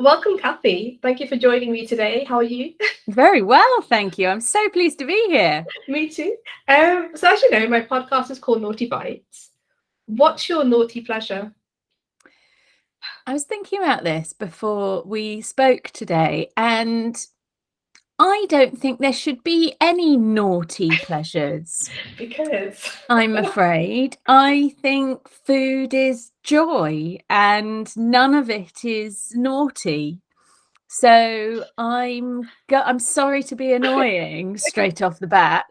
Welcome, Kathy. Thank you for joining me today. How are you? Very well, thank you. I'm so pleased to be here. Me too. So as you know, my podcast is called Naughty Bites. What's your naughty pleasure? I was thinking about this before we spoke today, and I don't think there should be any naughty pleasures. Because I'm afraid. I think food is joy and none of it is naughty. So I'm sorry to be annoying straight off the bat,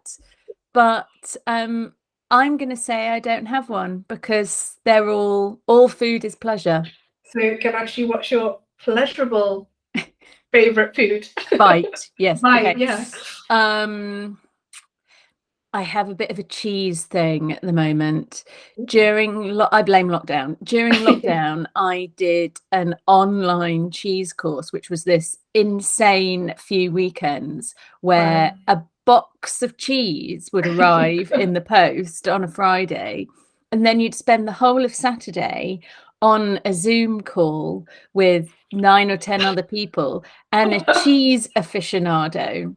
but I'm going to say I don't have one because they're all food is pleasure. so can I actually what's your pleasurable favorite food? Bite, yes. Bite, Okay. yeah. I have a bit of a cheese thing at the moment. I blame lockdown. During lockdown, I did an online cheese course, which was this insane few weekends where a box of cheese would arrive in the post on a Friday, and then you'd spend the whole of Saturday on a Zoom call with 9 or 10 other people and a cheese aficionado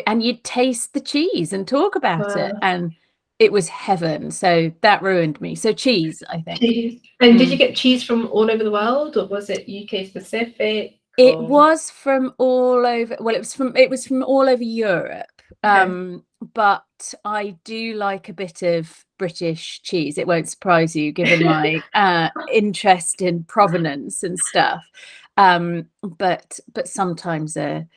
and you'd taste the cheese and talk about it, and it was heaven. So that ruined me. So cheese, I think. Cheese. And did you get cheese from all over the world, or was it UK specific? It was from all over. Well, it was from all over Europe. Okay. But I do like a bit of British cheese. It won't surprise you, given my interest in provenance and stuff. But sometimes a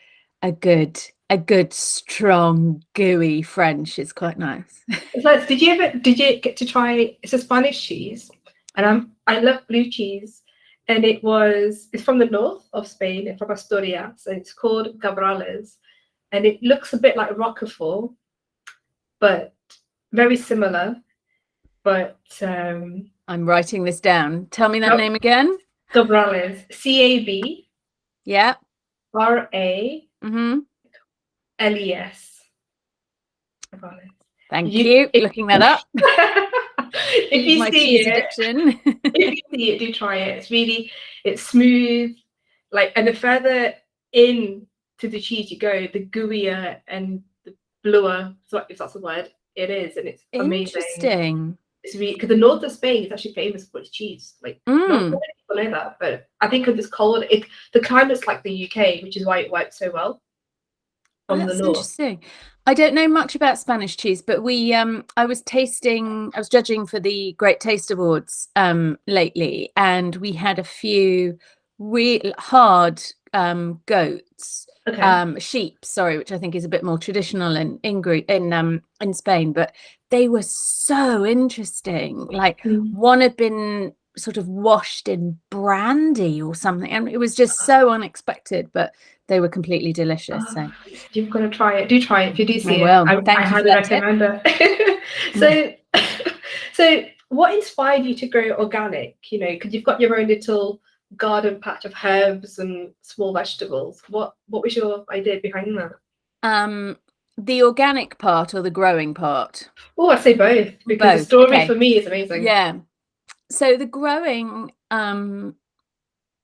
good strong gooey French is quite nice. So did you get to try? It's a Spanish cheese, and I love blue cheese, and it's from the north of Spain, and from Asturias, and it's called Cabrales, and it looks a bit like Roquefort, but very similar. But I'm writing this down. Tell me that name again. Cabrales, CAB. Yeah. RA. Mm-hmm. LES. Thank you. Looking that up. If you see it, do try it. It's smooth. And the further in to the cheese you go, the gooier and the bluer, if that's the word, it is, and it's amazing. Interesting. It's really because the north of Spain is actually famous for its cheese. Not many people know that, but I think because it's cold, the climate's like the UK, which is why it works so well. That's interesting. I don't know much about Spanish cheese, but I was judging for the Great Taste Awards lately, and we had a few real hard goats, sheep, sorry, which I think is a bit more traditional in Spain, but they were so interesting. One had been sort of washed in brandy or something, and it was just so unexpected, but they were completely delicious. So you've got to try it. Do try it if you do see it. I highly recommend it. So what inspired you to grow organic? Because you've got your own little garden patch of herbs and small vegetables. What was your idea behind that? The organic part or the growing part? Oh, I'd say both, because the story for me is amazing. Yeah. So the growing,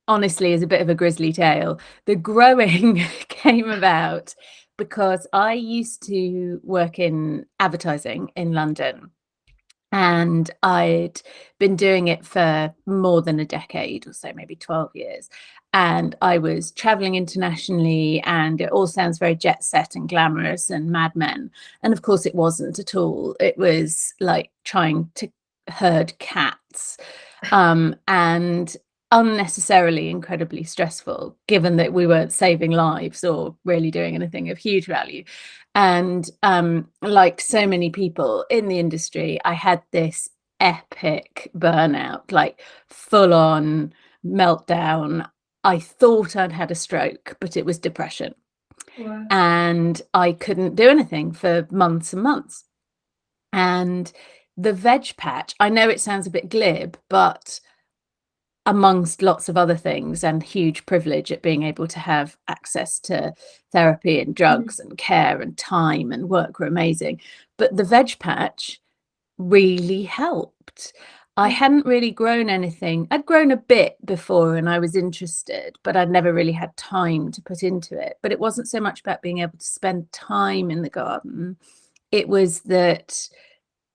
honestly, is a bit of a grisly tale. The growing came about because I used to work in advertising in London, and I'd been doing it for more than a decade or so, maybe 12 years. And I was traveling internationally, and it all sounds very jet set and glamorous and Mad Men. And of course, it wasn't at all. It was like trying to herd cats, and unnecessarily incredibly stressful, given that we weren't saving lives or really doing anything of huge value. And like so many people in the industry, I had this epic burnout, like full on meltdown. I thought I'd had a stroke, but it was depression. Wow. And I couldn't do anything for months and months. And the veg patch, I know it sounds a bit glib, but amongst lots of other things, and huge privilege at being able to have access to therapy and drugs and care and time and work were amazing. But the veg patch really helped. I hadn't really grown anything. I'd grown a bit before and I was interested, but I'd never really had time to put into it. But it wasn't so much about being able to spend time in the garden. It was that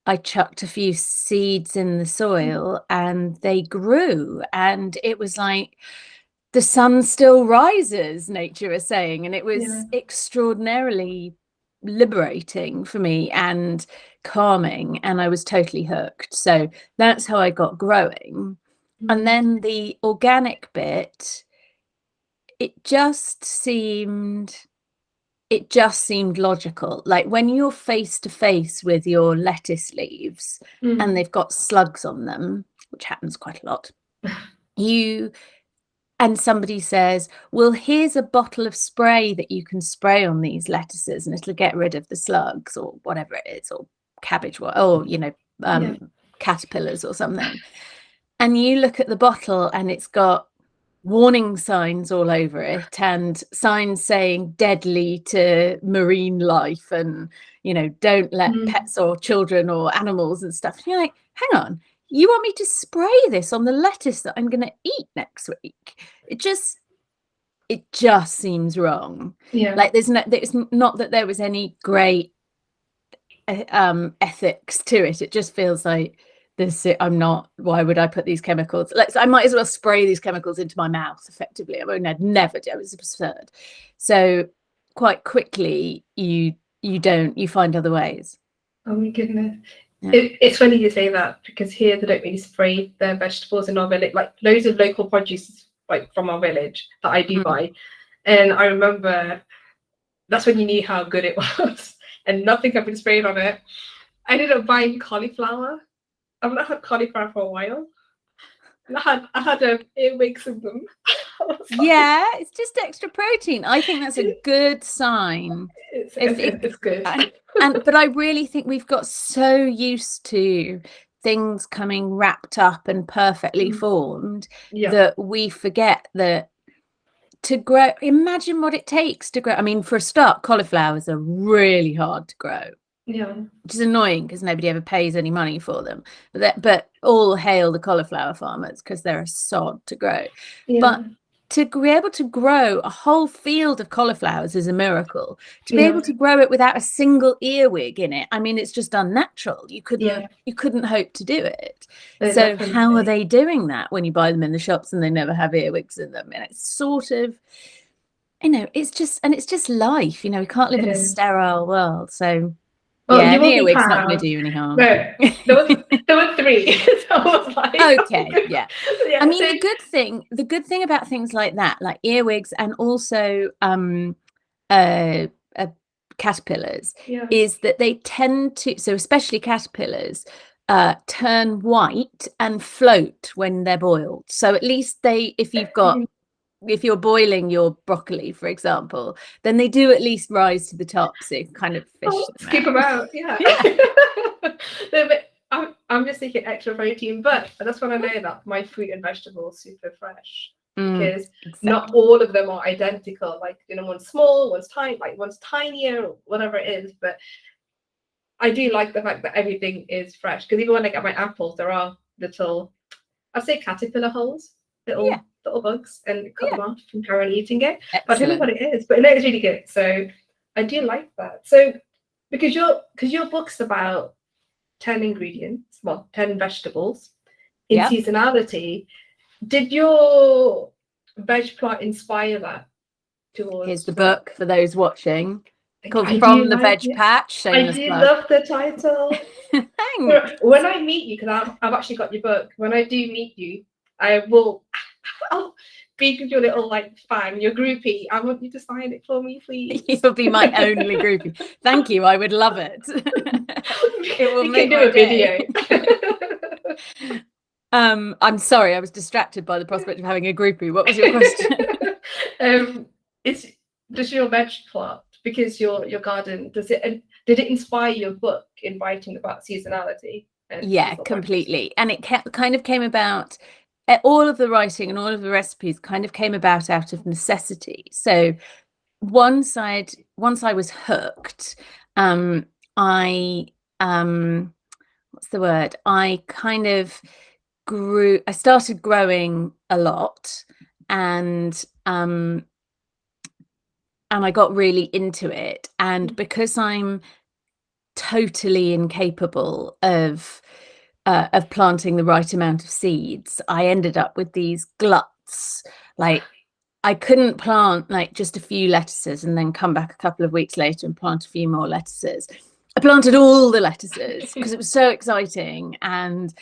I chucked a few seeds in the soil and they grew. And it was like the sun still rises, nature is saying. And it was extraordinarily liberating for me and calming, and I was totally hooked. So that's how I got growing. And then the organic bit, it just seemed logical. Like when you're face to face with your lettuce leaves and they've got slugs on them, which happens quite a lot, and somebody says, well, here's a bottle of spray that you can spray on these lettuces and it'll get rid of the slugs or whatever it is, or cabbage, or, caterpillars or something. And you look at the bottle and it's got warning signs all over it and signs saying deadly to marine life and, don't let pets or children or animals and stuff. And you're like, hang on. You want me to spray this on the lettuce that I'm going to eat next week? It just seems wrong. Yeah. Like it's not that there was any great ethics to it. It just feels like this. Why would I put these chemicals? I might as well spray these chemicals into my mouth. Effectively, I mean, I'd never do. It was absurd. So quite quickly, you find other ways. Oh my goodness. Yeah. It's funny you say that, because here they don't really spray their vegetables in our village. Like loads of local produce, like from our village, that I do buy. And I remember that's when you knew how good it was, and nothing had been sprayed on it. I ended up buying cauliflower. I've not had cauliflower for a while. And I had earwigs in them. Yeah, it's just extra protein. I think that's a good sign. It's good. But I really think we've got so used to things coming wrapped up and perfectly formed that we forget that to grow, imagine what it takes to grow. I mean, for a start, cauliflowers are really hard to grow. Yeah. Which is annoying because nobody ever pays any money for them. But all hail the cauliflower farmers because they're a sod to grow. Yeah. But to be able to grow a whole field of cauliflowers is a miracle. To be able to grow it without a single earwig in it, I mean, it's just unnatural. You couldn't hope to do it. So how are they doing that when you buy them in the shops and they never have earwigs in them? And it's sort of, it's just life. We can't live in a sterile world. So yeah, the earwig's not going to do you any harm. No, there were 3. So I was like, okay, yeah. I mean, the good thing about things like that, like earwigs and also caterpillars, is that they tend to, so especially caterpillars, turn white and float when they're boiled. So at least if you're boiling your broccoli, for example, then they do at least rise to the top, so you can kind of fish them out. Yeah. No, but I'm just thinking extra protein, but that's when I know that my fruit and vegetables are super fresh, because not all of them are identical. Like, one's small, one's tiny, like one's tinier, or whatever it is. But I do like the fact that everything is fresh, because even when I get my apples, there are little, I'd say caterpillar holes, little bugs, and cut them off from carrying eating it. Excellent. But I don't know what it is, but it's really good. So I do like that. So because your book's about 10 ingredients, 10 vegetables in seasonality, did your veg plot inspire that towards? Here's the book for those watching, called From the Veg Patch. I do love the title. Thanks. When I meet you, because I've actually got your book, when I do meet you, I'll be your little fan, your groupie. I want you to sign it for me, please. You'll be my only groupie. Thank you. I would love it. It will make do a video. I'm sorry, I was distracted by the prospect of having a groupie. What was your question? Does your veg plot, because your garden, did it inspire your book in writing about seasonality? Yeah, completely. And it kind of came about. All of the writing and all of the recipes kind of came about out of necessity. So once I was hooked, I what's the word? I kind of I started growing a lot, and I got really into it. And because I'm totally incapable of planting the right amount of seeds, I ended up with these gluts. Like, I couldn't plant like just a few lettuces and then come back a couple of weeks later and plant a few more lettuces. I planted all the lettuces because it was so exciting, and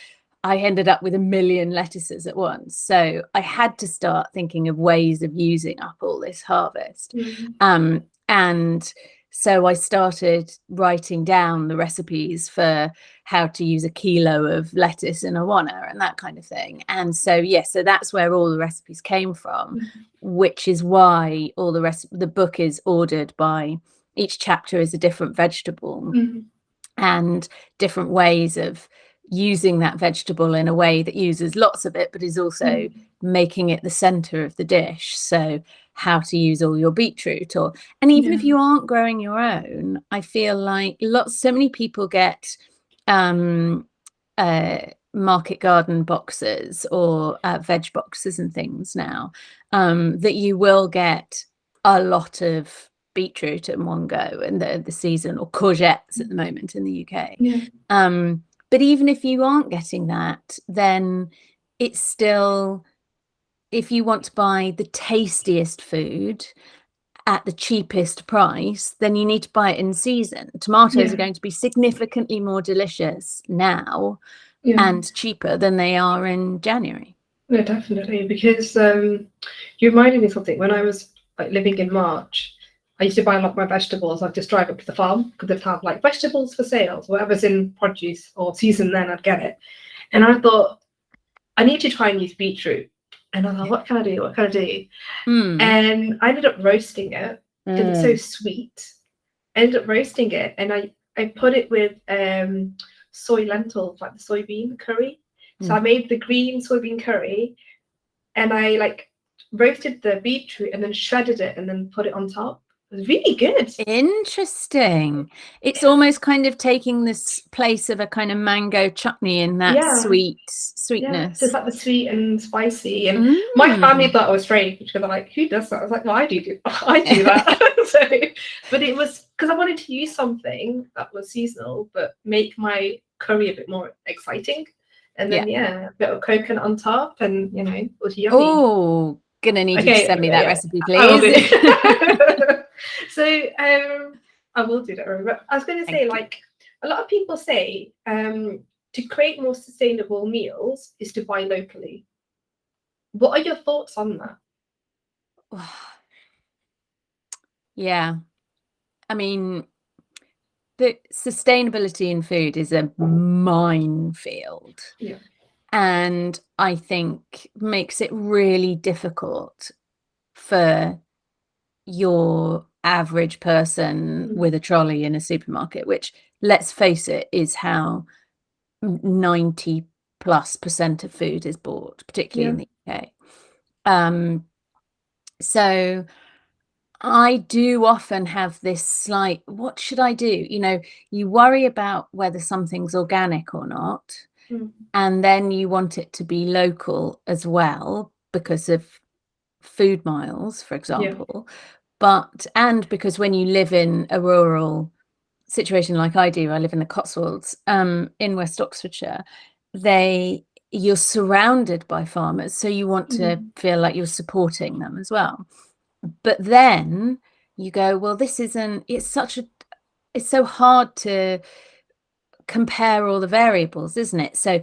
I ended up with 1,000,000 lettuces at once. So I had to start thinking of ways of using up all this harvest. And so I started writing down the recipes for how to use a kilo of lettuce in a wanna and that kind of thing. And so, yes, so that's where all the recipes came from, which is why all the book is ordered by, each chapter is a different vegetable and different ways of using that vegetable in a way that uses lots of it, but is also making it the center of the dish. So how to use all your beetroot, and even if you aren't growing your own, I feel like so many people get market garden boxes or veg boxes and things now, that you will get a lot of beetroot in one go, and the season, or courgettes at the moment in the UK. But even if you aren't getting that, then it's still, if you want to buy the tastiest food at the cheapest price, then you need to buy it in season. Tomatoes are going to be significantly more delicious now and cheaper than they are in January. No, definitely, because you reminded me of something. When I was like living in March, I used to buy a lot of my vegetables. I'd just drive up to the farm because they'd have like vegetables for sale, whatever's in produce or season, then I'd get it. And I thought, I need to try and use beetroot. And I thought, what can I do? What can I do? And I ended up roasting it because it's so sweet. I ended up roasting it, and I put it with soy lentils, like the soybean curry. So I made the green soybean curry, and I like roasted the beetroot and then shredded it and then put it on top. It was really good. Interesting. It's almost kind of taking this place of a kind of mango chutney in that sweetness. Yeah, just like the sweet and spicy. And my family thought I was strange because they're like, "Who does that?" I was like, "Well, I do that." So, but it was because I wanted to use something that was seasonal, but make my curry a bit more exciting. And then a bit of coconut on top, and it was yummy. Oh, gonna need you to send me that recipe, please. I will do. So I will do that. But I was going to say, like, a lot of people say to create more sustainable meals is to buy locally. What are your thoughts on that? Yeah, I mean, the sustainability in food is a minefield. And I think makes it really difficult for your average person with a trolley in a supermarket, which, let's face it, is how 90+% of food is bought, particularly in the UK. So I do often have this slight, what should I do? You worry about whether something's organic or not, and then you want it to be local as well because of food miles, for example. And because when you live in a rural situation like I do, I live in the Cotswolds, in West Oxfordshire, you're surrounded by farmers, so you want to feel like you're supporting them as well. But then you go, well, it's so hard to compare all the variables, isn't it? So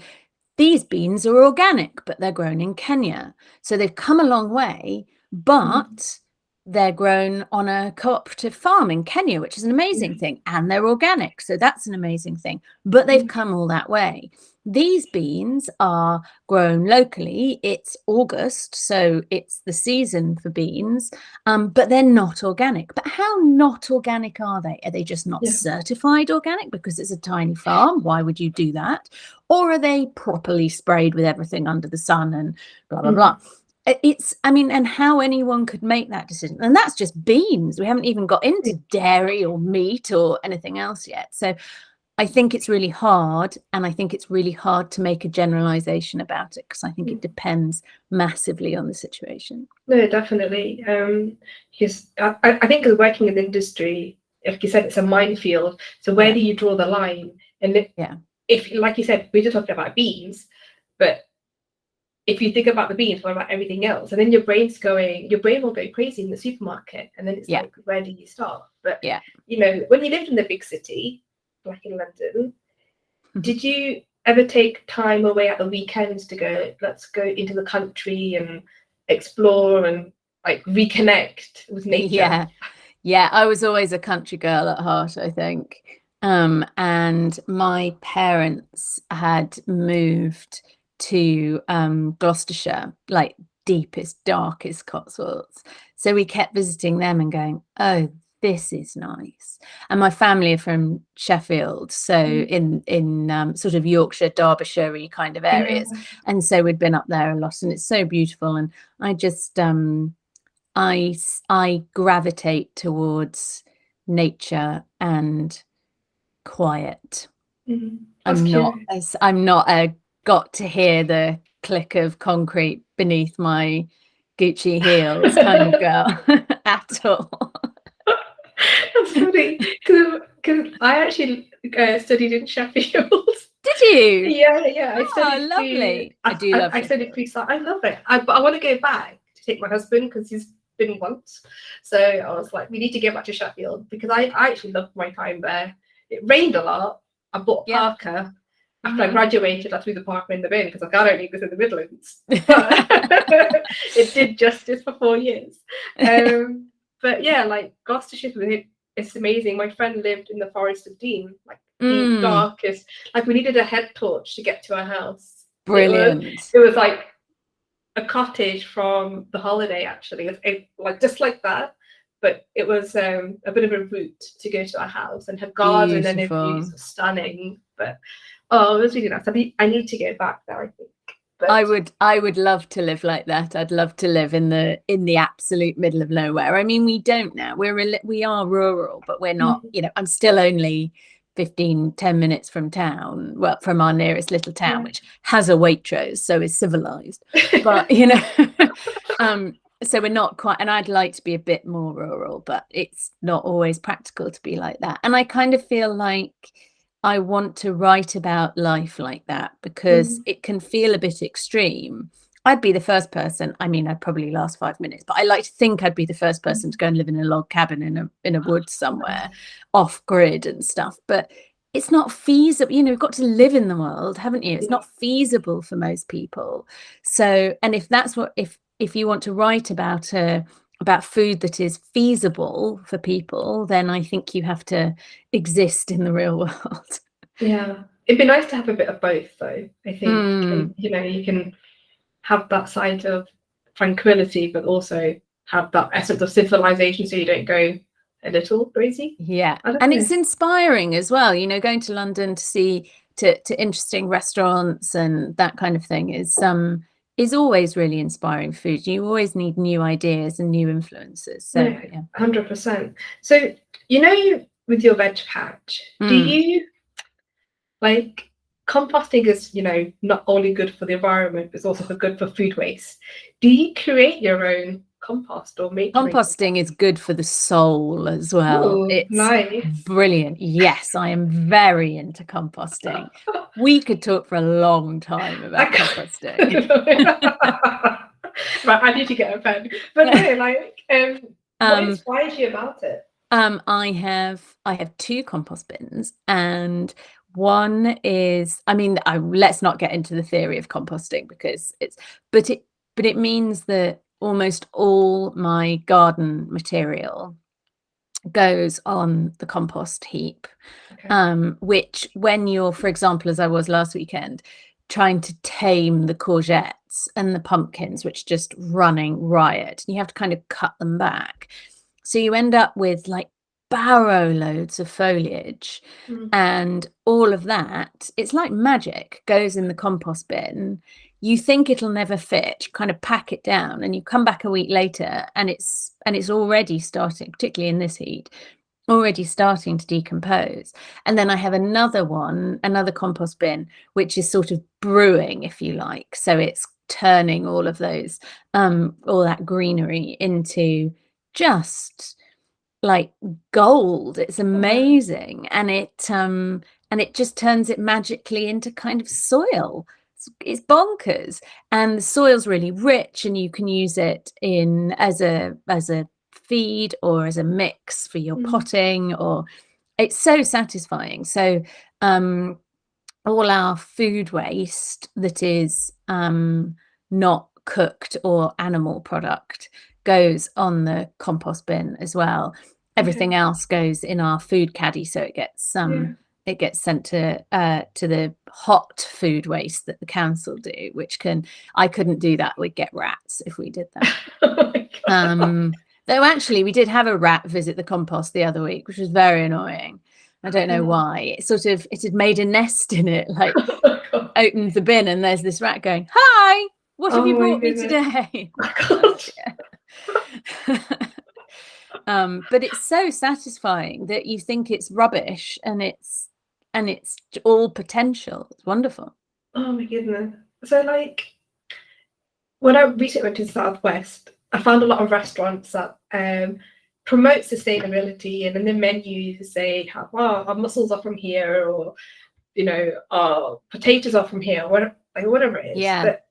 these beans are organic, but they're grown in Kenya. So they've come a long way, but they're grown on a cooperative farm in Kenya, which is an amazing thing. And they're organic. So that's an amazing thing. But they've come all that way. These beans are grown locally. It's August, so it's the season for beans, but they're not organic. But how not organic are they? Are they just not certified organic because it's a tiny farm? Why would you do that? Or are they properly sprayed with everything under the sun and blah, blah, blah? And how anyone could make that decision. And that's just beans. We haven't even got into dairy or meat or anything else yet. So I think it's really hard, and I think it's really hard to make a generalization about it, because I think it depends massively on the situation. No, definitely. Because I think as working in the industry, like you said, it's a minefield. So where do you draw the line? And if, like you said, we're just talking about beans, but if you think about the beans, what about everything else? And then your brain will go crazy in the supermarket. And then it's like, where do you start? But, you know, when you lived in the big city, like in London, did you ever take time away at the weekends to go, let's go into the country and explore and like reconnect with nature? Yeah, I was always a country girl at heart, I think. And my parents had moved to Gloucestershire, like deepest, darkest Cotswolds. So we kept visiting them and going, oh, this is nice. And my family are from Sheffield, so in sort of Yorkshire, Derbyshire kind of areas. And so we'd been up there a lot, and it's so beautiful. And I just I gravitate towards nature and quiet. I'm not a got to hear the click of concrete beneath my Gucci heels kind of girl at all. That's funny, because I actually studied in Sheffield. Did you? Yeah. I studied lovely. I do love I studied pre-science. I love it. But I want to go back to take my husband because he's been once. So I was like, we need to get back to Sheffield because I actually loved my time there. It rained a lot. I bought a parka. After I graduated, I threw the parka in the bin because I don't need this in the Midlands. But it did justice for 4 years. But yeah, like Gloucestershire, it's amazing. My friend lived in the Forest of Dean, like the darkest. Like we needed a head torch to get to our house. Brilliant. It was like a cottage from The Holiday, actually. Like just like that. But it was a bit of a route to go to our house, and her garden and her views were stunning. But it was really nice. I need to go back there, I think. But I would love to live like that. I'd love to live in the absolute middle of nowhere. I mean, we don't now. We are rural, but we're not. You know, I'm still only 10 minutes from town. Well, from our nearest little town, which has a Waitrose, so is civilized. But you know, so we're not quite. And I'd like to be a bit more rural, but it's not always practical to be like that. And I kind of feel like I want to write about life like that because it can feel a bit extreme. I'd be the first person. I mean, I'd probably last 5 minutes, but I like to think I'd be the first person to go and live in a log cabin in a wood somewhere, off grid and stuff. But it's not feasible. You know, you've got to live in the world, haven't you? It's not feasible for most people. So, and if that's what if you want to write about food that is feasible for people, then I think you have to exist in the real world. Yeah, it'd be nice to have a bit of both, though. I think and, you know, you can have that side of tranquility, but also have that essence of civilization, so you don't go a little crazy. Yeah, and it's inspiring as well. You know, going to London to see to interesting restaurants and that kind of thing is always really inspiring. Food, you always need new ideas and new influences. So yeah, 100%. So you know, with your veg patch, do you like composting is, you know, not only good for the environment, but it's also good for food waste. Do you create your own compost or make composting is good for the soul as well? Ooh, it's nice. Brilliant. Yes, I am very into composting. We could talk for a long time about composting. Right, I need to get a pen. But no, like, what inspires you about it? I have 2 compost bins, and one is, I mean, let's not get into the theory of composting because but it means that almost all my garden material goes on the compost heap. Which, when you're, for example, as I was last weekend, trying to tame the courgettes and the pumpkins, which are just running riot, and you have to kind of cut them back. So you end up with like barrow loads of foliage, and all of that, it's like magic, goes in the compost bin. You think it'll never fit, kind of pack it down, and you come back a week later and it's already starting, particularly in this heat, already starting to decompose. And then I have another compost bin, which is sort of brewing, if you like. So it's turning all of those, all that greenery into just like gold. It's amazing. And it just turns it magically into kind of soil. It's bonkers. And the soil's really rich, and you can use it in as a feed or as a mix for your potting, or it's so satisfying. So all our food waste that is not cooked or animal product goes on the compost bin as well. Everything else goes in our food caddy, so it gets sent to the hot food waste that the council do, which I couldn't do that. We'd get rats if we did that. Oh my God. Though actually we did have a rat visit the compost the other week, which was very annoying. I don't know why. It had made a nest in it, like opened the bin and there's this rat going, "Hi, what have you brought me today?" But it's so satisfying that you think it's rubbish and it's all potential. It's wonderful. Oh my goodness. So like when I recently went to the Southwest, I found a lot of restaurants that promote sustainability, and in the menus they have, our mussels are from here, or our potatoes are from here, or whatever it is. Yeah. But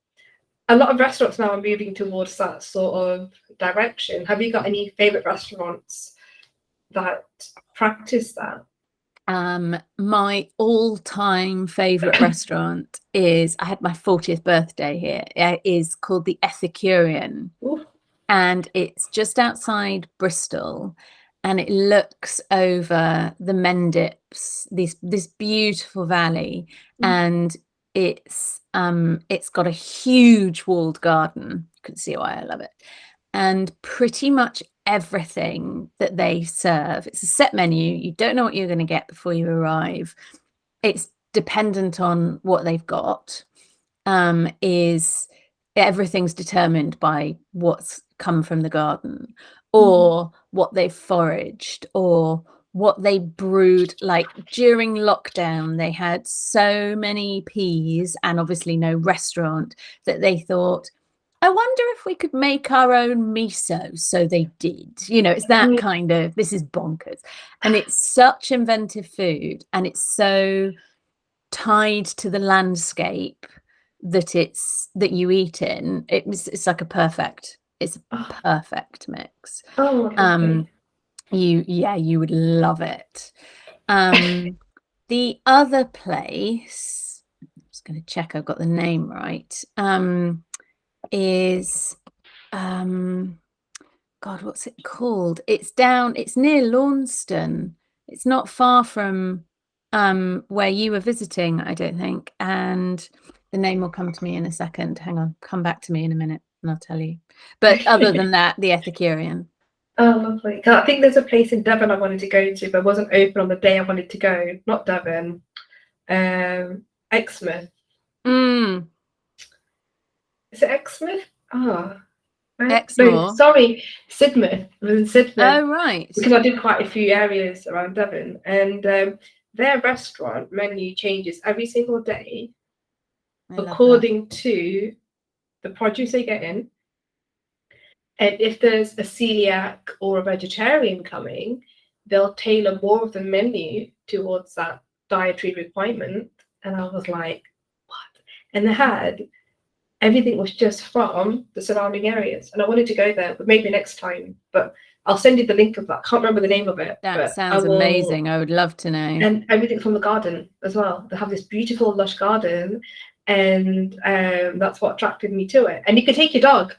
a lot of restaurants now are moving towards that sort of direction. Have you got any favorite restaurants that practice that? My all-time favorite restaurant I had my 40th birthday here. It is called the Epicurean. Ooh. And it's just outside Bristol, and it looks over the Mendips, this beautiful valley, and it's got a huge walled garden. You can see why I love it. And pretty much everything that they serve, it's a set menu. You don't know what you're going to get before you arrive. It's dependent on what they've got. Everything's determined by what's come from the garden, or what they've foraged, or what they brewed. Like during lockdown, they had so many peas and obviously no restaurant that they thought, I wonder if we could make our own miso. So they did. It's that kind of, this is bonkers. And it's such inventive food, and it's so tied to the landscape that you eat in. It's like a perfect mix. You would love it. The other place, I'm just going to check I've got the name right, is God, what's it called? It's near Launceston. It's not far from where you were visiting, I don't think, and the name will come to me in a second. Hang on, come back to me in a minute and I'll tell you. But other than that, the Epicurean. Oh, lovely. I think there's a place in Devon I wanted to go to, but wasn't open on the day I wanted to go. Not Devon. Exmouth. Is it Exmouth? Exmoor. No, sorry, Sidmouth. It was in Sidmouth. Oh, right. Because I did quite a few areas around Devon, and their restaurant menu changes every single day according to the produce they get in. And if there's a celiac or a vegetarian coming, they'll tailor more of the menu towards that dietary requirement. And I was like, what? And they had everything was just from the surrounding areas. And I wanted to go there, but maybe next time. But I'll send you the link of that. I can't remember the name of it. That sounds amazing. I would love to know. And everything from the garden as well. They have this beautiful lush garden, and that's what attracted me to it. And you can take your dog.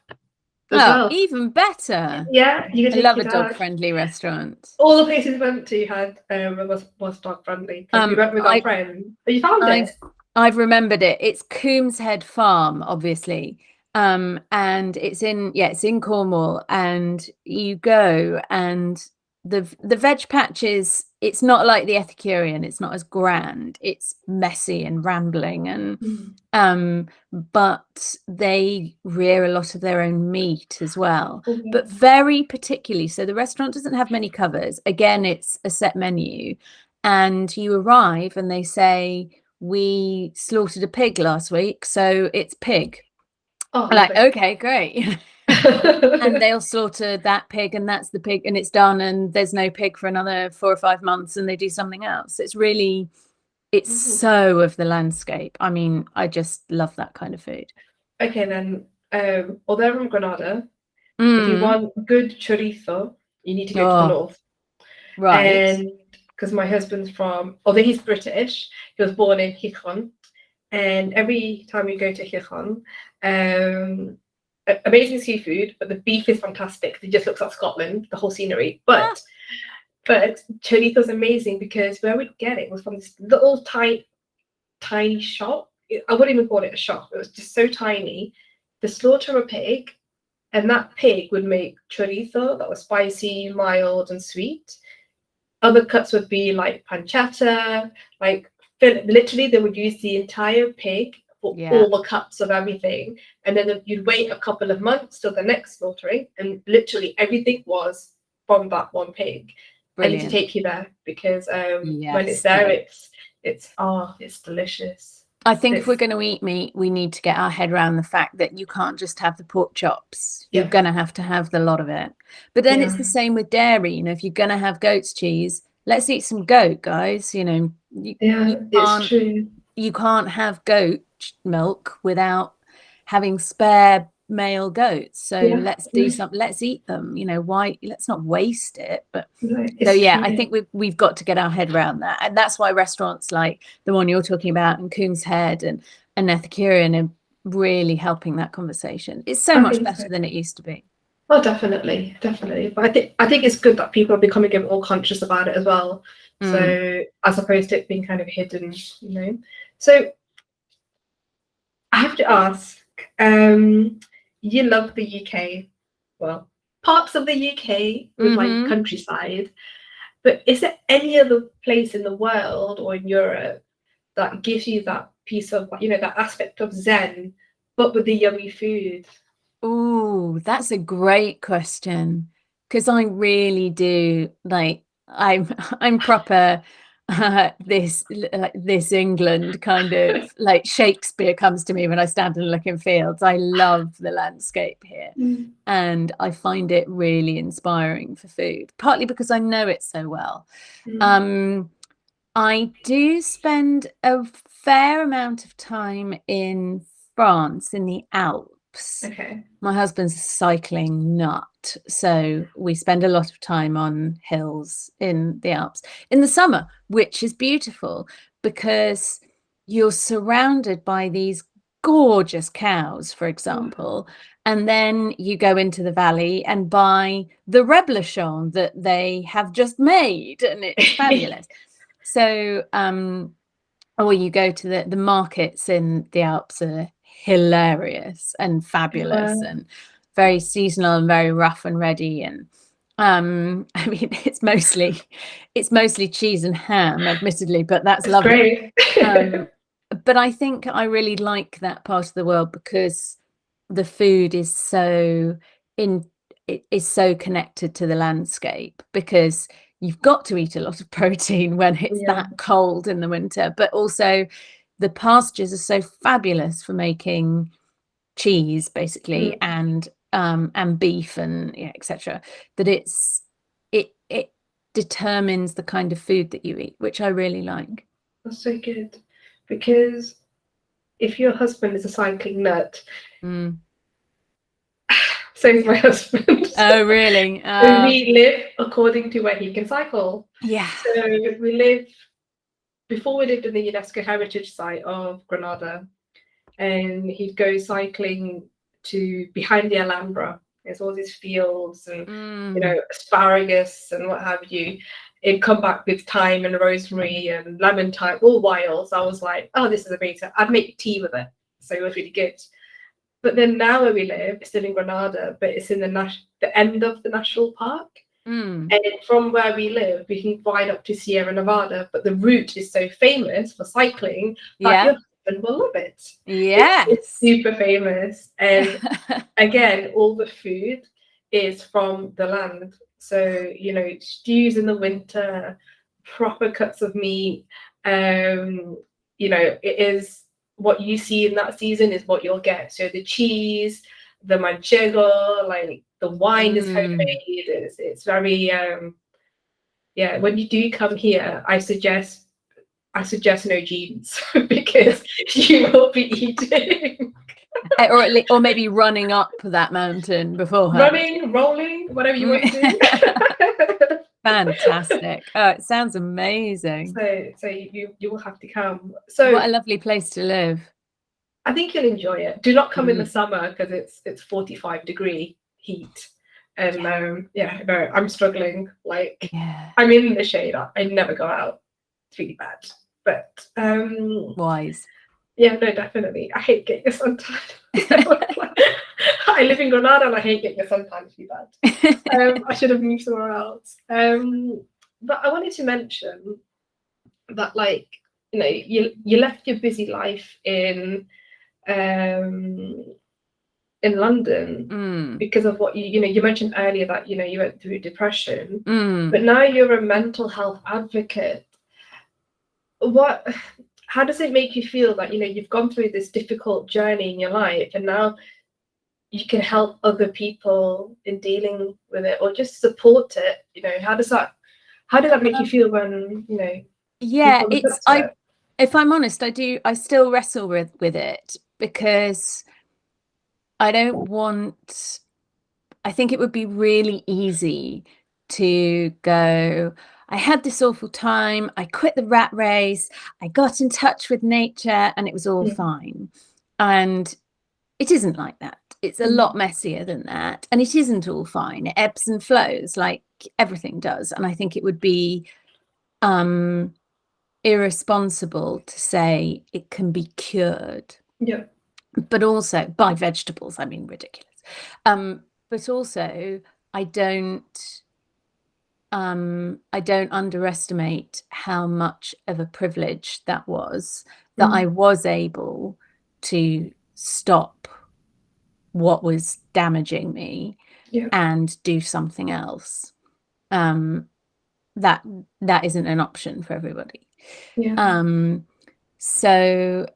Well. Even better. Yeah, you can. I love a dog-friendly restaurant. All the places we went to had was dog-friendly. We went with our friend. But you found it. I've remembered it. It's Coombs Head Farm, obviously, and it's in Cornwall. And you go, and the veg patches, it's not like the Epicurean, it's not as grand, it's messy and rambling, and but they rear a lot of their own meat as well, but very particularly, so the restaurant doesn't have many covers. Again, it's a set menu, and you arrive and they say, we slaughtered a pig last week, so it's pig. Oh, Like, lovely. okay, great. And they'll slaughter that pig, and that's the pig, and it's done, and there's no pig for another 4 or 5 months, and they do something else. It's really, it's so of the landscape. I mean, I just love that kind of food. Okay, then, although I'm from Granada, if you want good chorizo, you need to go to the north. Right. And because my husband's from, although he's British, he was born in Gijón. And every time you go to Gijón, amazing seafood, but the beef is fantastic. It just looks like Scotland, the whole scenery. But chorizo's amazing because where we'd get it was from this little tiny shop. I wouldn't even call it a shop. It was just so tiny. They slaughter a pig, and that pig would make chorizo that was spicy, mild, and sweet. Other cuts would be like pancetta, like literally they would use the entire pig for all the cuts of everything, and then you'd wait a couple of months till the next slaughtering, and literally everything was from that one pig. Brilliant. I need to take you there because when it's there, it's delicious. I think if we're going to eat meat, we need to get our head around the fact that you can't just have the pork chops. You're going to have the lot of it. But then it's the same with dairy. You know, if you're going to have goat's cheese, let's eat some goat, guys. You know, it's true. You can't have goat milk without having spare male goats. So let's do something. Let's eat them. You know, why? Let's not waste it. But so yeah, I think we've got to get our head around that, and that's why restaurants like the one you're talking about, and Coom's Head and Epicurean, are really helping that conversation. It's so much better than it used to be. Oh, definitely. But I think it's good that people are becoming a bit more conscious about it as well. So as opposed to it being kind of hidden, you know. So I have to ask, you love the UK, well, parts of the UK with like countryside, but is there any other place in the world or in Europe that gives you that piece of, you know, that aspect of Zen, but with the yummy food? Oh, that's a great question, because I really do, like, I'm proper this England kind of, like, Shakespeare comes to me when I stand and look in fields. I love the landscape here, and I find it really inspiring for food, partly because I know it so well. I do spend a fair amount of time in France, in the Alps. Okay. My husband's a cycling nut, so we spend a lot of time on hills in the Alps in the summer, which is beautiful because you're surrounded by these gorgeous cows, for example, and then you go into the valley and buy the reblochon that they have just made, and it's fabulous. So or you go to the markets in the Alps are hilarious and fabulous and very seasonal and very rough and ready. And I mean, it's mostly cheese and ham, admittedly, but that's lovely. But I think I really like that part of the world because the food is so connected to the landscape, because you've got to eat a lot of protein when it's that cold in the winter, but also the pastures are so fabulous for making cheese, basically, and beef and etc. That it determines the kind of food that you eat, which I really like. That's so good, because if your husband is a cycling nut, so is my husband. Oh, really? We live according to where he can cycle. Yeah. So we live, before we lived in the UNESCO heritage site of Granada, and he'd go cycling to behind the Alhambra. There's all these fields and you know, asparagus and what have you. He'd come back with thyme and rosemary and lemon thyme, all wild. So I was like, oh, this is amazing. I'd make tea with it. So it was really good. But then now where we live, it's still in Granada, but it's in the end of the national park. Mm. And from where we live, we can ride up to Sierra Nevada, but the route is so famous for cycling that Yeah. your husband will love it. It's Yes. super famous. And again, all the food is from the land. So, you know, stews in the winter, proper cuts of meat. You know, it is what you see in that season is what you'll get. So the cheese, the manchego, like the wine is homemade. Mm. It's very yeah. When you do come here, I suggest no jeans because you will be eating. Or maybe running up that mountain beforehand. Running, rolling, whatever you want to do. Fantastic. Oh, it sounds amazing. So you will have to come. So What a lovely place to live. I think you'll enjoy it. Do not come in the summer because it's 45-degree heat. And yeah, no, I'm struggling. Like I'm in the shade. I never go out. It's really bad. But wise. yeah, no, definitely. I hate getting a suntan. I live in Granada and I hate getting a suntan. It's really bad. I should have moved somewhere else. But I wanted to mention that, like, you know, you left your busy life in London because of what you know. You mentioned earlier that, you know, you went through depression, but now you're a mental health advocate. How does it make you feel that, you know, you've gone through this difficult journey in your life and now you can help other people in dealing with it or just support it? You know, how does that make you feel when, you know? Yeah, if I'm honest, I still wrestle with it because I think it would be really easy to go, I had this awful time, I quit the rat race, I got in touch with nature and it was all fine. And it isn't like that. It's a lot messier than that. And it isn't all fine. It ebbs and flows like everything does. And I think it would be irresponsible to say it can be cured. Yeah. But also by vegetables, I mean, ridiculous. But also I don't underestimate how much of a privilege that was, that I was able to stop what was damaging me and do something else. That isn't an option for everybody. So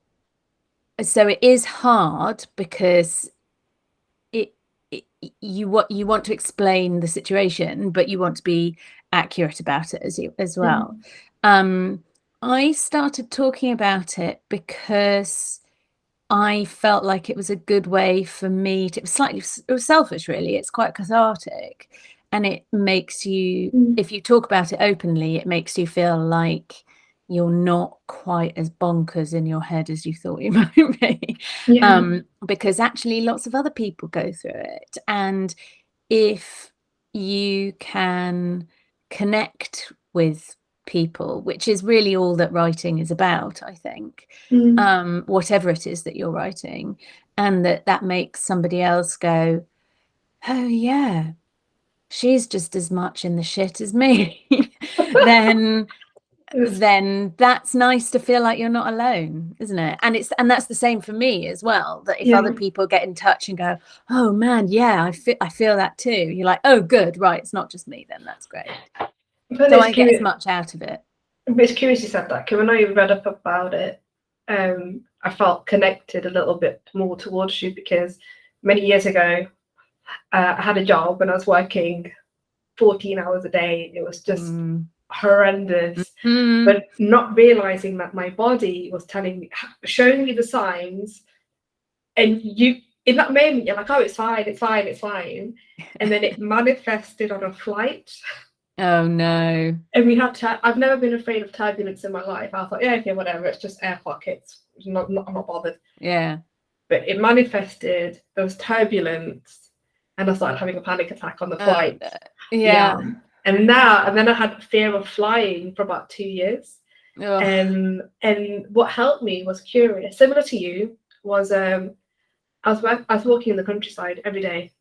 it is hard because you want to explain the situation, but you want to be accurate about it as well. I started talking about it because I felt like it was a good way for me to, it was selfish really, it's quite cathartic, and it makes you, if you talk about it openly, it makes you feel like you're not quite as bonkers in your head as you thought you might be. Because actually lots of other people go through it, and if you can connect with people, which is really all that writing is about, I think, whatever it is that you're writing, and that makes somebody else go, oh yeah, she's just as much in the shit as me, then that's nice to feel like you're not alone, isn't it? And that's the same for me as well, that if other people get in touch and go, oh man, yeah, I feel that too, you're like, oh good, right, it's not just me, then that's great. So I get as much out of it. It's curious you said that, because when I read up about it, I felt connected a little bit more towards you, because many years ago I had a job and I was working 14 hours a day. It was just horrendous, but not realizing that my body was showing me the signs, and you, in that moment, you're like, oh, it's fine, and then it manifested on a flight. Oh no. And we had I've never been afraid of turbulence in my life. I thought, yeah, okay, whatever, it's just air pockets. I'm not bothered. Yeah. But it manifested, there was turbulence, and I started having a panic attack on the flight. Yeah. And then I had fear of flying for about 2 years. And what helped me was curious, similar to you, was I was walking in the countryside every day,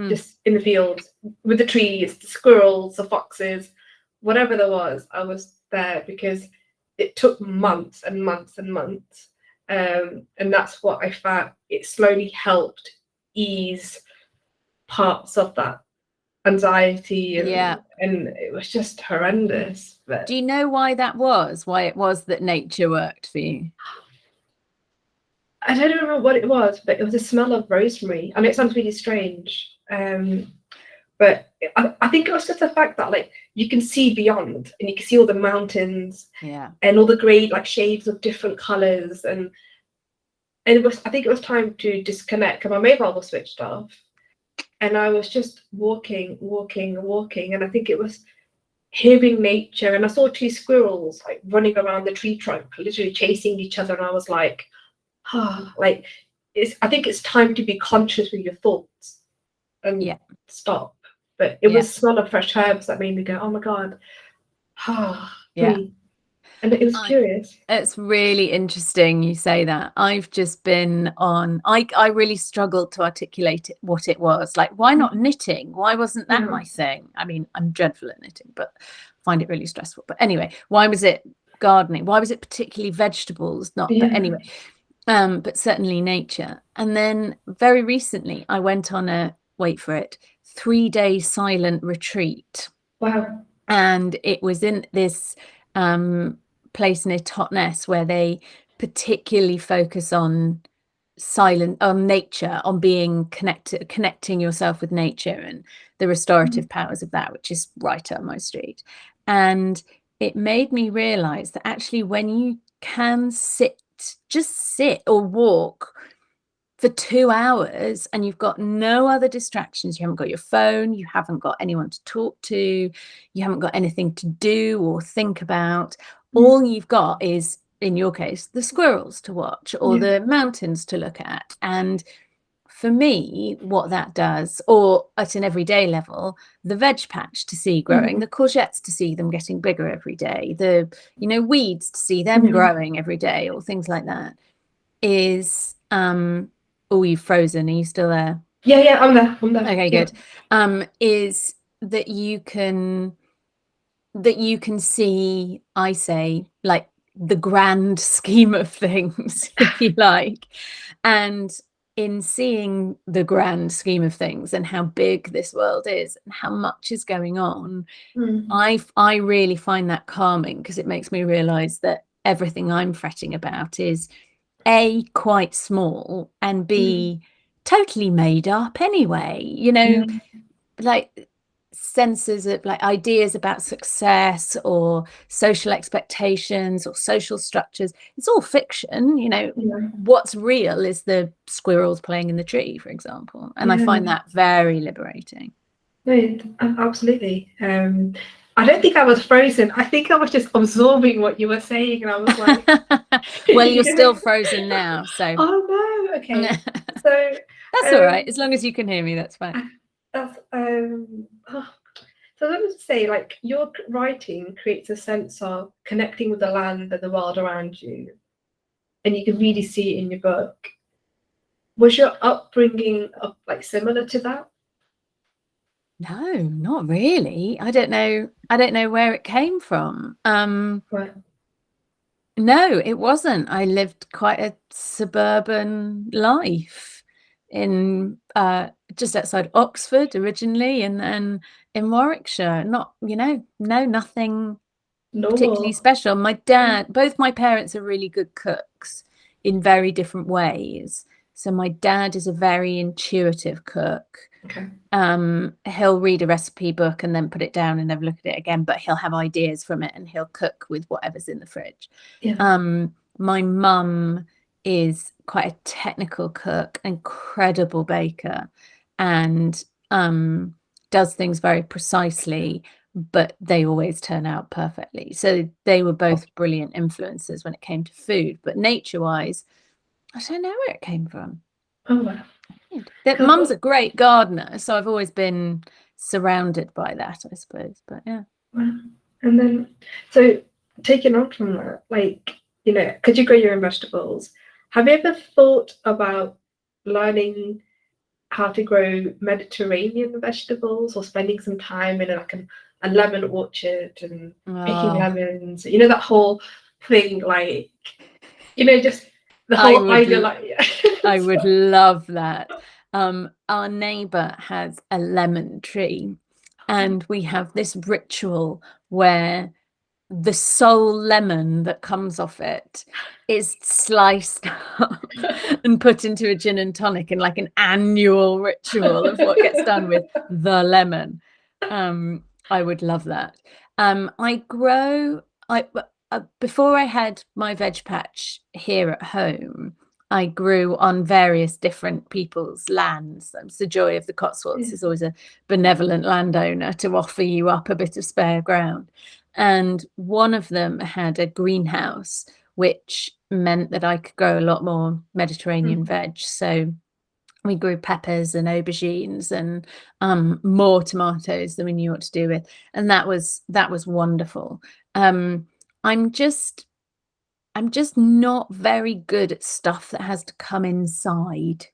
just in the fields with the trees, the squirrels, the foxes, whatever there was, I was there because it took months and months and months. And that's what I found. It slowly helped ease parts of that anxiety, and it was just horrendous. But do you know why that was? Why it was that nature worked for you? I don't remember what it was, but it was the smell of rosemary. I know it sounds really strange, but I think it was just the fact that like you can see beyond, and you can see all the mountains, and all the great like shades of different colors, and it was. I think it was time to disconnect. And my mobile was switched off, and I was just walking, and I think it was hearing nature. And I saw two squirrels like running around the tree trunk, literally chasing each other, and I was like, like I think it's time to be conscious with your thoughts and stop. But it was smell of fresh herbs that made me go, oh my god, and it was curious. It's really interesting you say that. I've just been on, I really struggled to articulate what it was. Like, why not knitting? Why wasn't that my thing? I mean, I'm dreadful at knitting, but I find it really stressful. But anyway, why was it gardening? Why was it particularly vegetables? But anyway, but certainly nature. And then very recently I went on a, wait for it, 3-day silent retreat. Wow. And it was in this place near Totnes where they particularly focus on nature, on being connecting yourself with nature and the restorative powers of that, which is right up my street. And it made me realize that actually when you can just sit or walk for 2 hours and you've got no other distractions, you haven't got your phone, you haven't got anyone to talk to, you haven't got anything to do or think about, all you've got is, in your case, the squirrels to watch or the mountains to look at. And for me, what that does, or at an everyday level, the veg patch to see growing, the courgettes to see them getting bigger every day, the weeds to see them growing every day, or things like that, is oh, you've frozen. Are you still there? Yeah, I'm there. Okay, good. Is that you can see, I say, like the grand scheme of things, if you like, and in seeing the grand scheme of things and how big this world is and how much is going on, I really find that calming, because it makes me realize that everything I'm fretting about is A, quite small, and B, totally made up anyway, like senses of like ideas about success or social expectations or social structures. It's all fiction. What's real is the squirrels playing in the tree, for example, and I find that very liberating. No, absolutely. I don't think I was frozen. I think I was just absorbing what you were saying, and I was like, well, you're still frozen now, so oh no, okay. So that's all right, as long as you can hear me, that's fine. That's so I was to say, like, your writing creates a sense of connecting with the land and the world around you, and you can really see it in your book. Was your upbringing like similar to that? No, not really. I don't know where it came from. Right. No, it wasn't. I lived quite a suburban life in just outside Oxford originally, and then in Warwickshire. Not, nothing particularly special. My dad, both my parents are really good cooks in very different ways. So my dad is a very intuitive cook. Okay. He'll read a recipe book and then put it down and never look at it again, but he'll have ideas from it and he'll cook with whatever's in the fridge. My mum is quite a technical cook, incredible baker, and does things very precisely, but they always turn out perfectly. So they were both brilliant influences when it came to food, but nature-wise, I don't know where it came from. Oh wow. That mum's a great gardener, so I've always been surrounded by that, I suppose. But yeah. Wow. And then, so taking on from that, like, could you grow your own vegetables? Have you ever thought about learning how to grow Mediterranean vegetables, or spending some time in like a lemon orchard and picking Oh, lemons. You know, that whole thing, like, you know, just the I whole would idea, like, I would love that. Our neighbor has a lemon tree, and we have this ritual where the sole lemon that comes off it is sliced up and put into a gin and tonic, in like an annual ritual of what gets done with the lemon. I would love that. Before I had my veg patch here at home, I grew on various different people's lands. It's the joy of the Cotswolds. There's always a benevolent landowner to offer you up a bit of spare ground. And one of them had a greenhouse, which meant that I could grow a lot more Mediterranean veg. So we grew peppers and aubergines and more tomatoes than we knew what to do with. And that was wonderful. I'm just not very good at stuff that has to come inside.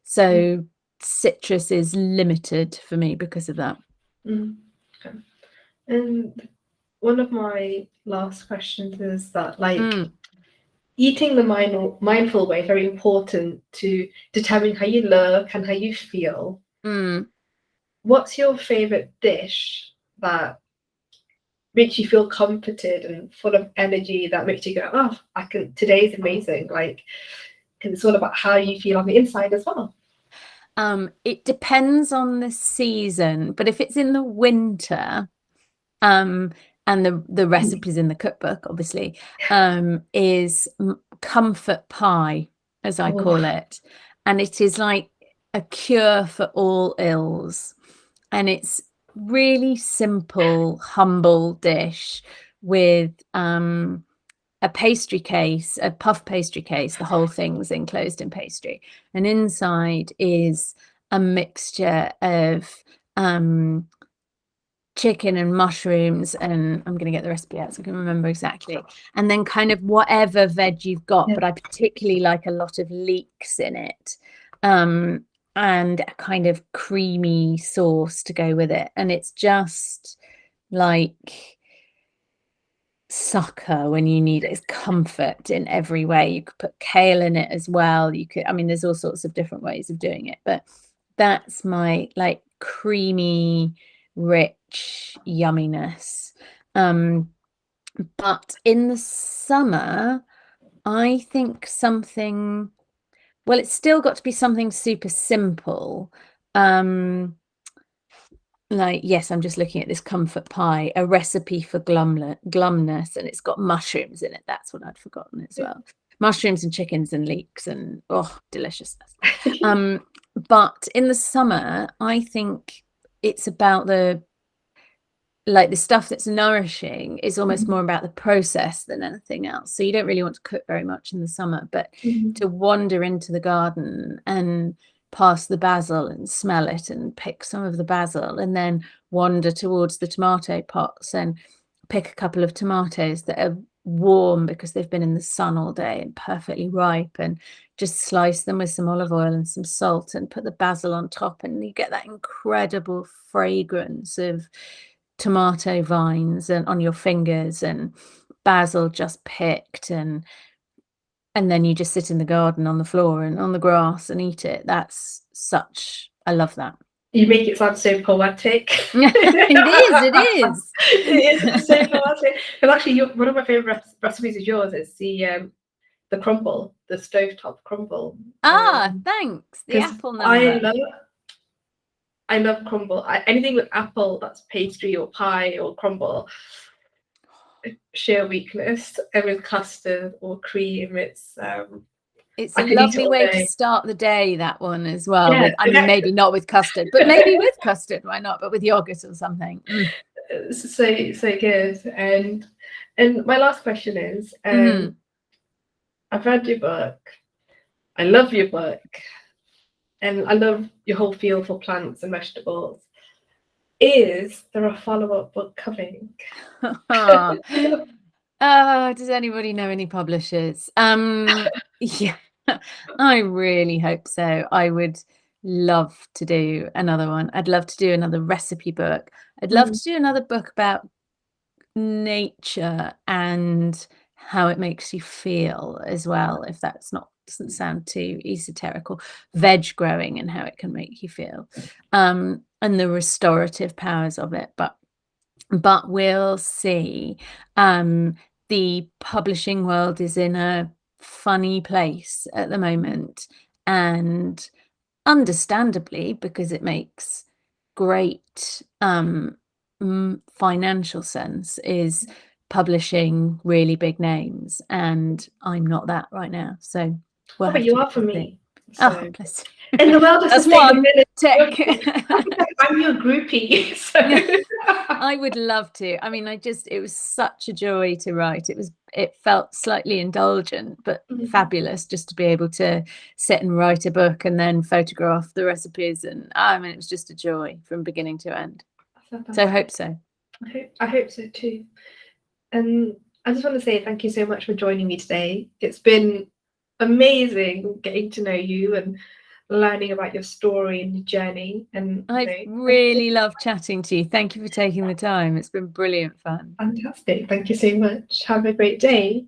So citrus is limited for me because of that. Okay. And one of my last questions is that, like, eating the mindful way is very important to determine how you look and how you feel. What's your favorite dish that makes you feel comforted and full of energy, that makes you go, oh, today's amazing? Like, because it's all about how you feel on the inside as well. It depends on the season, but if it's in the winter, and the recipes in the cookbook, obviously, is comfort pie, as I call it. And it is like a cure for all ills. And it's really simple, humble dish with a pastry case, a puff pastry case. The whole thing's enclosed in pastry. And inside is a mixture of chicken and mushrooms, and I'm going to get the recipe out so I can remember exactly, and then kind of whatever veg you've got, but I particularly like a lot of leeks in it, and a kind of creamy sauce to go with it, and it's just like succor when you need it. It's comfort in every way. You could put kale in it as well. You could, I mean, there's all sorts of different ways of doing it, but that's my like creamy, rich yumminess. But in the summer, I think something, well, it's still got to be something super simple. Like, yes, I'm just looking at this comfort pie, a recipe for glumness, and it's got mushrooms in it. That's what I'd forgotten as well. Mushrooms and chickens and leeks, and oh, deliciousness. But in the summer, I think it's about the stuff that's nourishing is almost more about the process than anything else. So you don't really want to cook very much in the summer, but to wander into the garden and pass the basil and smell it and pick some of the basil, and then wander towards the tomato pots and pick a couple of tomatoes that are warm because they've been in the sun all day and perfectly ripe, and just slice them with some olive oil and some salt and put the basil on top, and you get that incredible fragrance of tomato vines and on your fingers and basil just picked, and then you just sit in the garden on the floor and on the grass and eat it. I love that. You make it sound so poetic. It is. It is so poetic. Because actually, one of my favorite recipes is yours. It's the crumble, the stovetop crumble. Thanks. The apple number. I love crumble. Anything with apple that's pastry or pie or crumble, sheer weakness. And with custard or cream, it's a lovely way to start the day, that one as well. Yeah, I mean, maybe not with custard, but maybe with custard, why not? But with yogurt or something. So good. And my last question is, I've read your book. I love your book. And I love your whole feel for plants and vegetables. Is there a follow-up book coming? Does anybody know any publishers? Yeah, I really hope so. I would love to do another one. I'd love to do another recipe book. I'd love Mm. to do another book about nature and how it makes you feel as well, if that's not, doesn't sound too esoteric, or veg growing and how it can make you feel, and the restorative powers of it. But we'll see. The publishing world is in a funny place at the moment, and understandably, because it makes great financial sense, is publishing really big names, and I'm not that right now, so we'll But have you to are for see. me. Oh, So bless in the world of that's one sustainability, tick. I'm your groupie. So I would love to. I mean, it was such a joy to write. It felt slightly indulgent, but fabulous just to be able to sit and write a book and then photograph the recipes. And I mean, it was just a joy from beginning to end. So I hope so. I hope so too. And I just want to say thank you so much for joining me today. It's been amazing getting to know you and learning about your story and your journey. And I really love chatting to you. Thank you for taking the time. It's been brilliant fun. Fantastic. Thank you so much. Have a great day.